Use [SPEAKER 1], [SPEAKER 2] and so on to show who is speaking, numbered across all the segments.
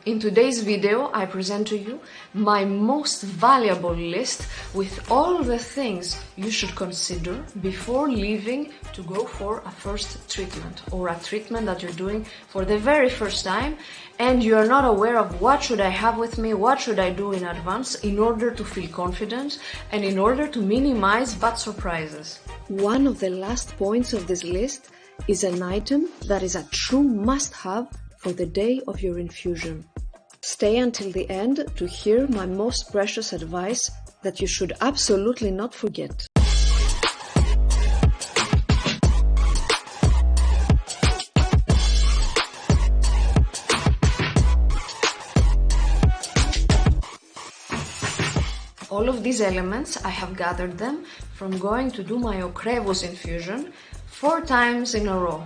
[SPEAKER 1] In today's video, I present to you my most valuable list with all the things you should consider before leaving to go for a first treatment or a treatment that you're doing for the very first time and you are not aware of what should I have with me, what should I do in advance in order to feel confident and in order to minimize bad surprises. One of the last points of this list is an item that is a true must-have for the day of your infusion. Stay until the end to hear my most precious advice that you should absolutely not forget. All of these elements, I have gathered them from going to do my Ocrevus infusion 4 times in a row.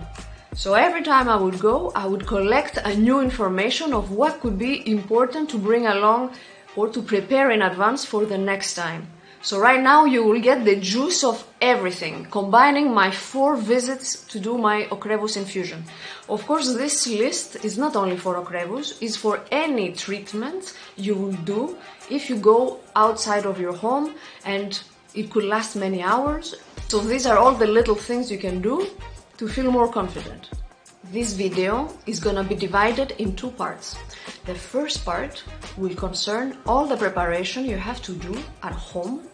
[SPEAKER 1] So every time I would go, I would collect a new information of what could be important to bring along or to prepare in advance for the next time. So right now you will get the juice of everything, combining my 4 visits to do my Ocrevus infusion. Of course, this list is not only for Ocrevus, it's for any treatment you will do if you go outside of your home and it could last many hours. So these are all the little things you can do to feel more confident. This video is gonna be divided in 2 parts. The first part will concern all the preparation you have to do at home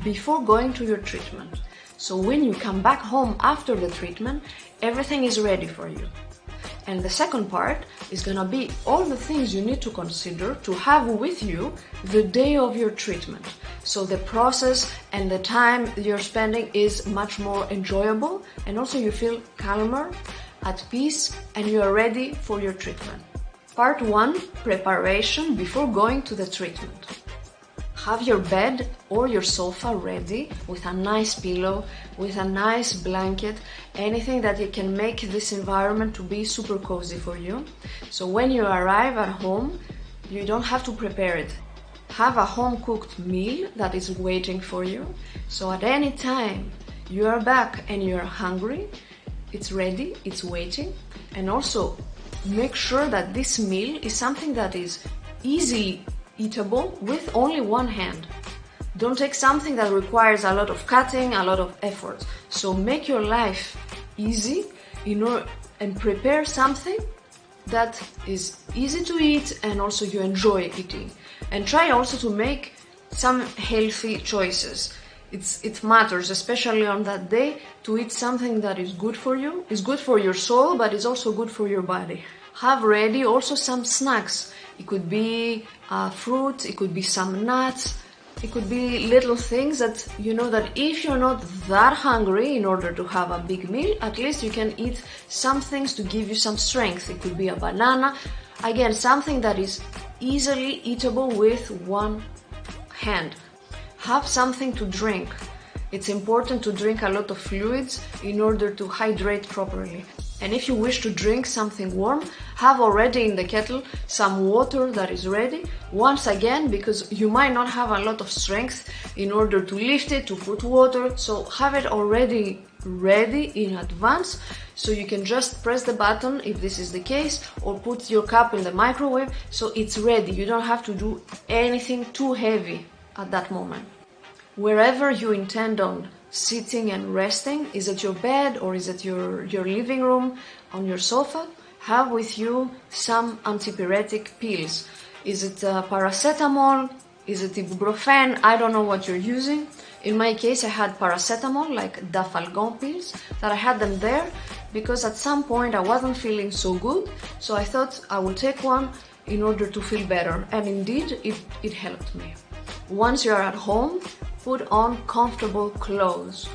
[SPEAKER 1] before going to your treatment. So when you come back home after the treatment, everything is ready for you. And the second part is gonna be all the things you need to consider to have with you the day of your treatment. So the process and the time you're spending is much more enjoyable and also you feel calmer, at peace, and you are ready for your treatment. Part 1, preparation before going to the treatment. Have your bed or your sofa ready with a nice pillow, with a nice blanket, anything that you can make this environment to be super cozy for you. So when you arrive at home, you don't have to prepare it. Have a home-cooked meal that is waiting for you. So at any time you are back and you are hungry, it's ready, it's waiting. And also make sure that this meal is something that is easily eatable with only one hand. Don't take something that requires a lot of cutting, a lot of effort. So make your life easy and prepare something that is easy to eat and also you enjoy eating. And try also to make some healthy choices. It matters, especially on that day, to eat something that is good for you, is good for your soul, but is also good for your body. Have ready also some snacks. It could be fruit, it could be some nuts, it could be little things that you know that if you're not that hungry in order to have a big meal, at least you can eat some things to give you some strength. It could be a banana, again, something that is easily eatable with one hand. Have something to drink. It's important to drink a lot of fluids in order to hydrate properly. And if you wish to drink something warm, have already in the kettle some water that is ready. Once again, because you might not have a lot of strength in order to lift it, to put water, so have it already ready in advance, so you can just press the button if this is the case, or put your cup in the microwave, so it's ready. You don't have to do anything too heavy at that moment. Wherever you intend on sitting and resting, is it your bed or is it your living room, on your sofa, have with you some antipyretic pills. Is it paracetamol? Is it ibuprofen? I don't know what you're using. In my case, I had paracetamol, like Dafalgon pills, that I had them there because at some point I wasn't feeling so good, so I thought I would take one in order to feel better, and indeed it helped me. Once you're at home, put on comfortable clothes.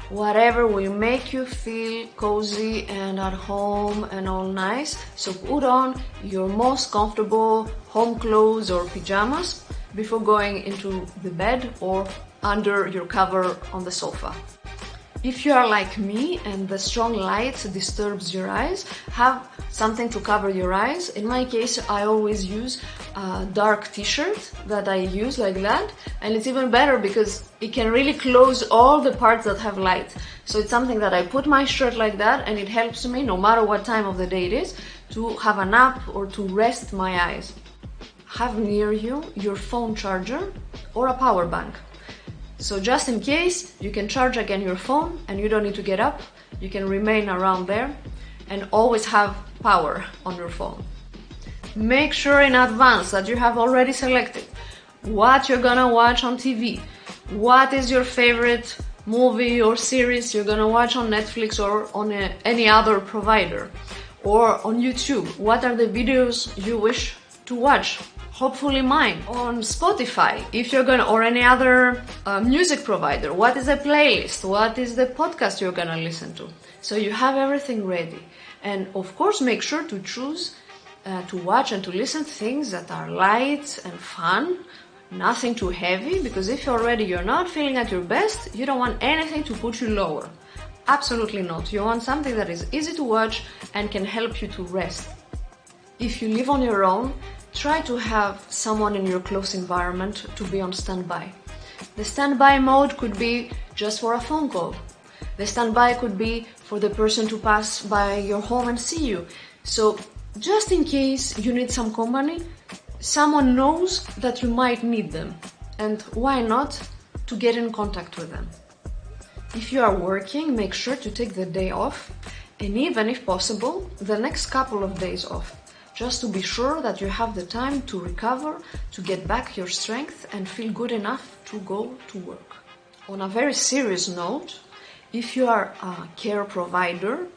[SPEAKER 1] Whatever will make you feel cozy and at home and all nice. So put on your most comfortable home clothes or pajamas before going into the bed or under your cover on the sofa. If you are like me and the strong light disturbs your eyes, have something to cover your eyes. In my case, I always use a dark t-shirt that I use like that, and it's even better because it can really close all the parts that have light. So it's something that I put my shirt like that, and it helps me, no matter what time of the day it is, to have a nap or to rest my eyes. have near you your phone charger or a power bank. So just in case, you can charge again your phone and you don't need to get up, you can remain around there and always have power on your phone. Make sure in advance that you have already selected what you're gonna watch on TV, what is your favorite movie or series you're gonna watch on Netflix or on any other provider, or on YouTube. What are the videos you wish to watch? Hopefully mine. On Spotify, if you're gonna, or any other music provider, what is the playlist? What is the podcast you're gonna listen to? So you have everything ready. And of course, make sure to choose to watch and to listen to things that are light and fun, nothing too heavy, because if you're not feeling at your best, you don't want anything to put you lower. Absolutely not. You want something that is easy to watch and can help you to rest. If you live on your own, try to have someone in your close environment to be on standby. The standby mode could be just for a phone call. The standby could be for the person to pass by your home and see you. So just in case you need some company, someone knows that you might need them. And why not to get in contact with them? If you are working, make sure to take the day off, and even if possible, the next couple of days off, just to be sure that you have the time to recover, to get back your strength and feel good enough to go to work. On a very serious note, if you are a care provider,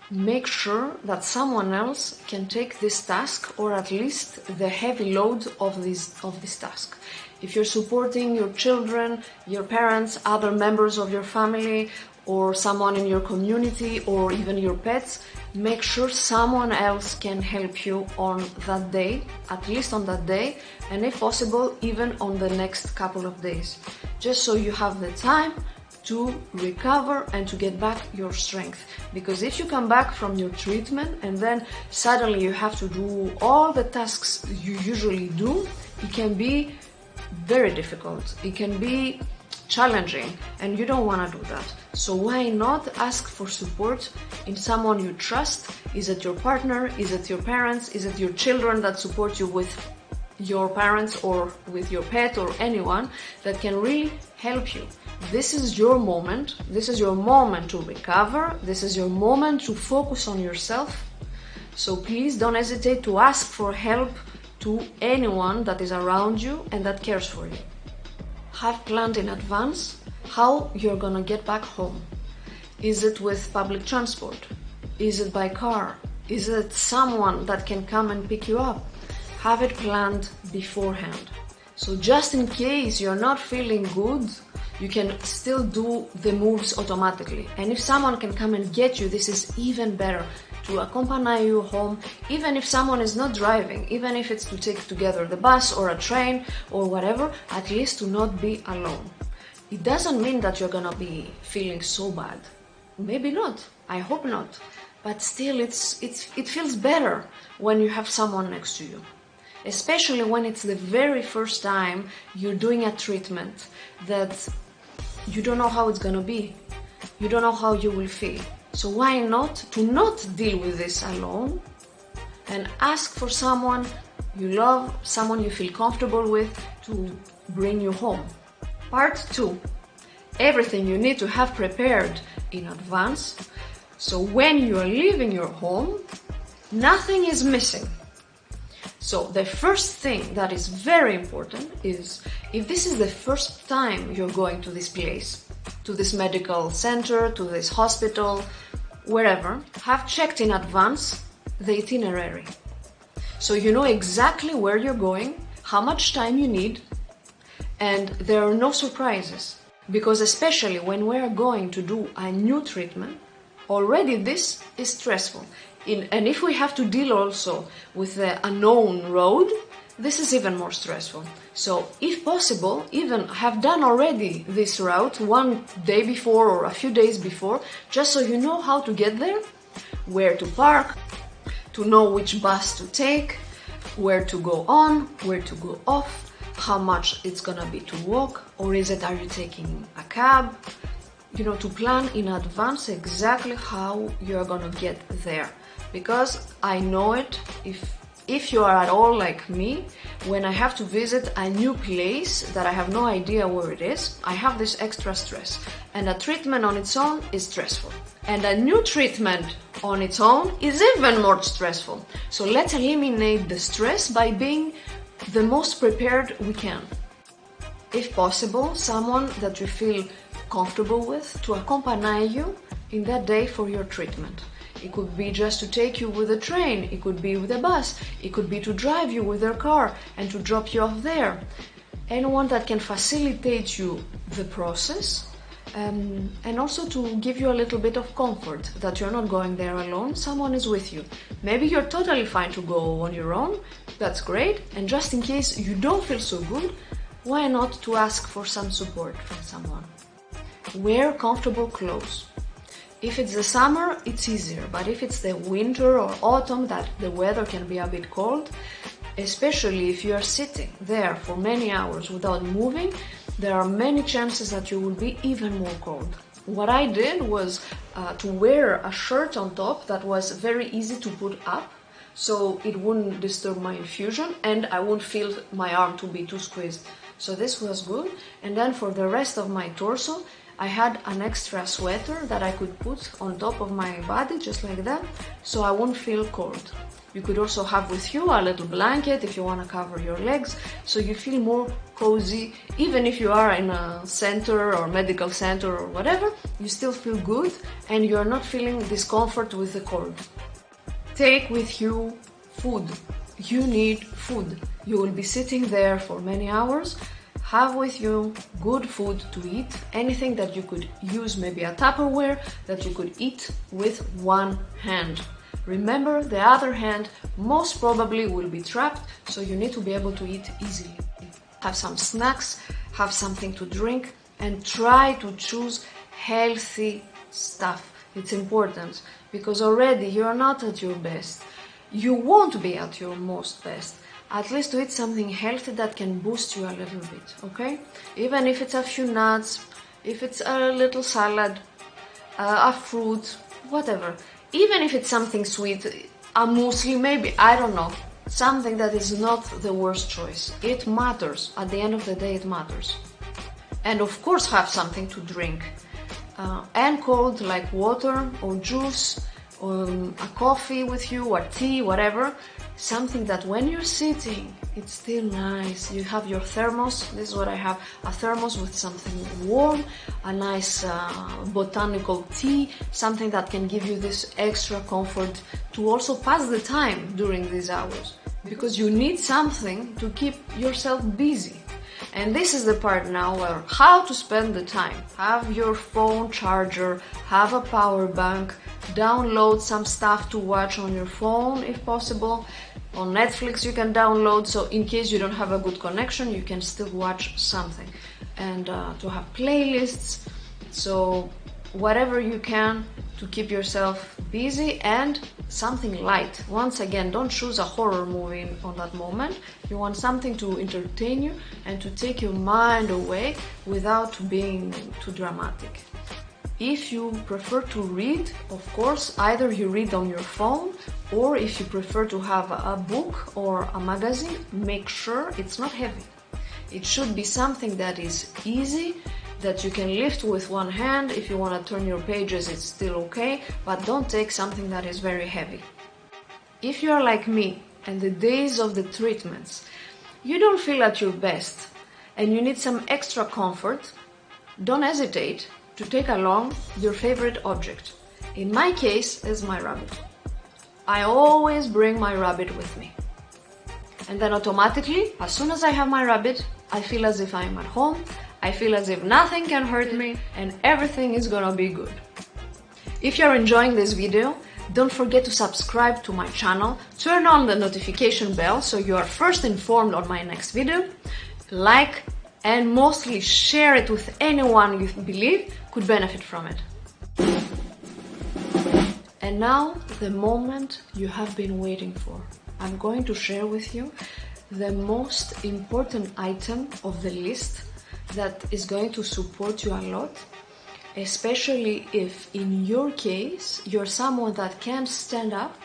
[SPEAKER 1] make sure that someone else can take this task, or at least the heavy load of this task. If you're supporting your children, your parents, other members of your family, or someone in your community, or even your pets, make sure someone else can help you on that day, at least on that day, and if possible, even on the next couple of days, just so you have the time to recover and to get back your strength. Because if you come back from your treatment and then suddenly you have to do all the tasks you usually do, it can be very difficult. It can be challenging, and you don't want to do that. So why not ask for support in someone you trust? Is it your partner? Is it your parents? Is it your children that support you with your parents, or with your pet, or anyone that can really help you? This is your moment. This is your moment to recover. This is your moment to focus on yourself. So please don't hesitate to ask for help to anyone that is around you and that cares for you. Have planned in advance how you're gonna get back home. Is it with public transport? Is it by car? Is it someone that can come and pick you up? Have it planned beforehand. So just in case you're not feeling good, you can still do the moves automatically. And if someone can come and get you, this is even better, to accompany you home, even if someone is not driving, even if it's to take together the bus or a train or whatever, at least to not be alone. It doesn't mean that you're gonna be feeling so bad. Maybe not, I hope not. But still, it feels better when you have someone next to you. Especially when it's the very first time you're doing a treatment that you don't know how it's gonna be. You don't know how you will feel. So why not deal with this alone and ask for someone you love, someone you feel comfortable with, to bring you home. Part 2. Everything you need to have prepared in advance, so when you are leaving your home, nothing is missing. So the first thing that is very important is, if this is the first time you're going to this place, to this medical center, to this hospital, wherever, have checked in advance the itinerary. So you know exactly where you're going, how much time you need, and there are no surprises. Because especially when we're going to do a new treatment, already this is stressful. And if we have to deal also with the unknown road, this is even more stressful. So if possible, even have done already this route one day before or a few days before, just so you know how to get there, where to park, to know which bus to take, where to go on, where to go off, how much it's gonna be to walk, or are you taking a cab? You know, to plan in advance exactly how you're gonna get there. Because I know it, if If you are at all like me, when I have to visit a new place that I have no idea where it is, I have this extra stress. And a treatment on its own is stressful. And a new treatment on its own is even more stressful. So let's eliminate the stress by being the most prepared we can. If possible, someone that you feel comfortable with to accompany you in that day for your treatment. It could be just to take you with a train, it could be with a bus, it could be to drive you with their car and to drop you off there. Anyone that can facilitate you the process and also to give you a little bit of comfort that you're not going there alone, someone is with you. Maybe you're totally fine to go on your own, that's great, and just in case you don't feel so good, why not to ask for some support from someone? Wear comfortable clothes. If it's the summer, it's easier, but if it's the winter or autumn that the weather can be a bit cold, especially if you are sitting there for many hours without moving, there are many chances that you will be even more cold. What I did was to wear a shirt on top that was very easy to put up, so it wouldn't disturb my infusion and I wouldn't feel my arm to be too squeezed. So this was good. And then for the rest of my torso, I had an extra sweater that I could put on top of my body, just like that, so I won't feel cold. You could also have with you a little blanket if you want to cover your legs, so you feel more cozy. Even if you are in a center or medical center or whatever, you still feel good and you're not feeling discomfort with the cold. Take with you food. You need food. You will be sitting there for many hours. Have with you good food to eat, anything that you could use, maybe a Tupperware that you could eat with one hand. Remember, the other hand most probably will be trapped, so you need to be able to eat easily. Have some snacks, have something to drink, and try to choose healthy stuff. It's important, because already you are not at your best. You won't be at your most best. At least to eat something healthy that can boost you a little bit, okay? Even if it's a few nuts, if it's a little salad, a fruit, whatever. Even if it's something sweet, a muesli maybe, I don't know. Something that is not the worst choice. It matters. At the end of the day, it matters. And of course have something to drink. And cold, like water or juice, or a coffee with you, or tea, whatever. Something that when you're sitting, it's still nice. You have your thermos. This is what I have, a thermos with something warm, a nice botanical tea, something that can give you this extra comfort to also pass the time during these hours. Because you need something to keep yourself busy. And this is the part now where how to spend the time. Have your phone charger, have a power bank, download some stuff to watch on your phone if possible. On Netflix you can download, so in case you don't have a good connection you can still watch something. And to have playlists, so whatever you can to keep yourself busy, and something light. Once again, don't choose a horror movie on that moment. You want something to entertain you and to take your mind away without being too dramatic. If you prefer to read, of course, either you read on your phone, or if you prefer to have a book or a magazine, make sure it's not heavy. It should be something that is easy, that you can lift with one hand. If you want to turn your pages, it's still okay, but don't take something that is very heavy. If you are like me and the days of the treatments, you don't feel at your best and you need some extra comfort, don't hesitate to take along your favorite object. In my case, it's my rabbit. I always bring my rabbit with me. And then automatically, as soon as I have my rabbit, I feel as if I'm at home, I feel as if nothing can hurt me and everything is gonna be good. If you're enjoying this video, don't forget to subscribe to my channel, turn on the notification bell so you are first informed on my next video, like, and mostly share it with anyone you believe could benefit from it. And now, the moment you have been waiting for. I'm going to share with you the most important item of the list that is going to support you a lot, especially if in your case you're someone that can't stand up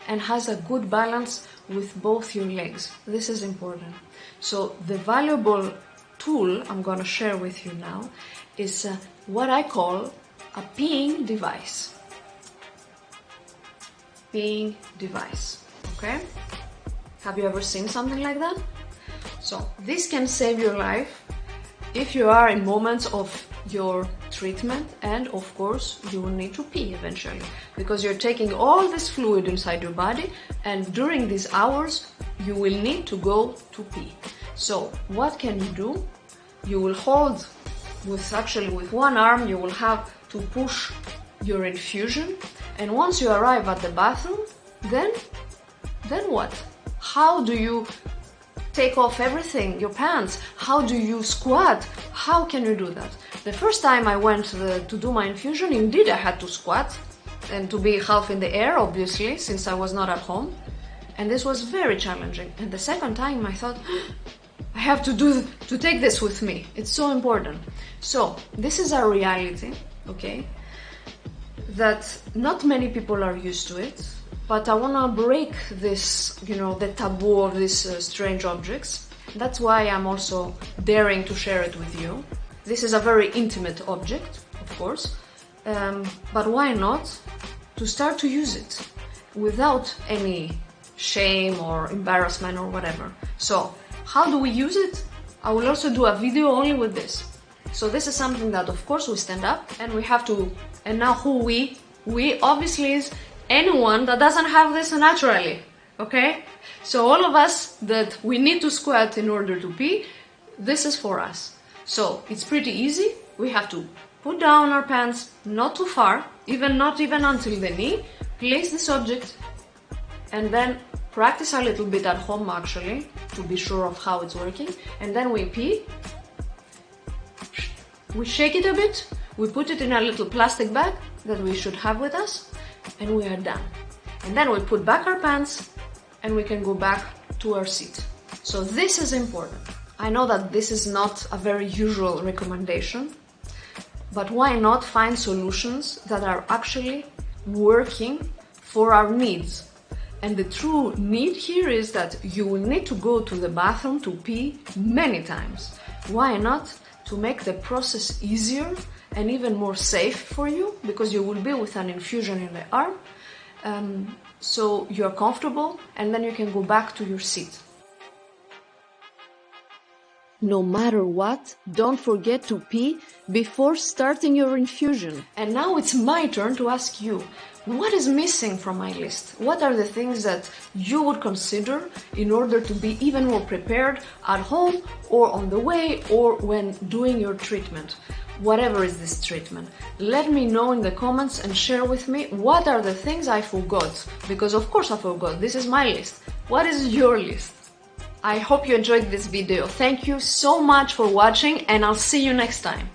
[SPEAKER 1] and has a good balance with both your legs. This is important. So the valuable tool I'm going to share with you now is what I call a peeing device. Peeing device, okay? Have you ever seen something like that? So this can save your life if you are in moments of your treatment, and of course you will need to pee eventually, because you're taking all this fluid inside your body, and during these hours you will need to go to pee. So what can you do? You will hold with one arm, you will have to push your infusion, and once you arrive at the bathroom, then what? How do you take off everything, your pants? How do you squat? How can you do that? The first time I went to do my infusion, indeed I had to squat and to be half in the air, obviously, since I was not at home. And this was very challenging. And the second time I thought, I have to take this with me. It's so important. So this is a reality, okay, that not many people are used to it. But I want to break this, the taboo of these strange objects. That's why I'm also daring to share it with you. This is a very intimate object, of course, but why not to start to use it without any shame or embarrassment or whatever. So how do we use it? I will also do a video only with this. So this is something that, of course, we stand up and we have to, and now who we obviously is anyone that doesn't have this naturally, okay? So all of us that we need to squat in order to pee, this is for us. So it's pretty easy. We have to put down our pants, not too far, not even until the knee, place this object, and then practice a little bit at home actually, to be sure of how it's working, and then we pee. We shake it a bit, we put it in a little plastic bag that we should have with us, and we are done. And then we put back our pants and we can go back to our seat. So this is important. I know that this is not a very usual recommendation, but why not find solutions that are actually working for our needs? And the true need here is that you will need to go to the bathroom to pee many times. Why not? To make the process easier and even more safe for you, because you will be with an infusion in the arm, so you're comfortable, and then you can go back to your seat. No matter what, don't forget to pee before starting your infusion. And now it's my turn to ask you, what is missing from my list? What are the things that you would consider in order to be even more prepared at home or on the way or when doing your treatment? Whatever is this treatment, let me know in the comments and share with me what are the things I forgot, because of course I forgot, this is my list. What is your list? I hope you enjoyed this video. Thank you so much for watching, and I'll see you next time.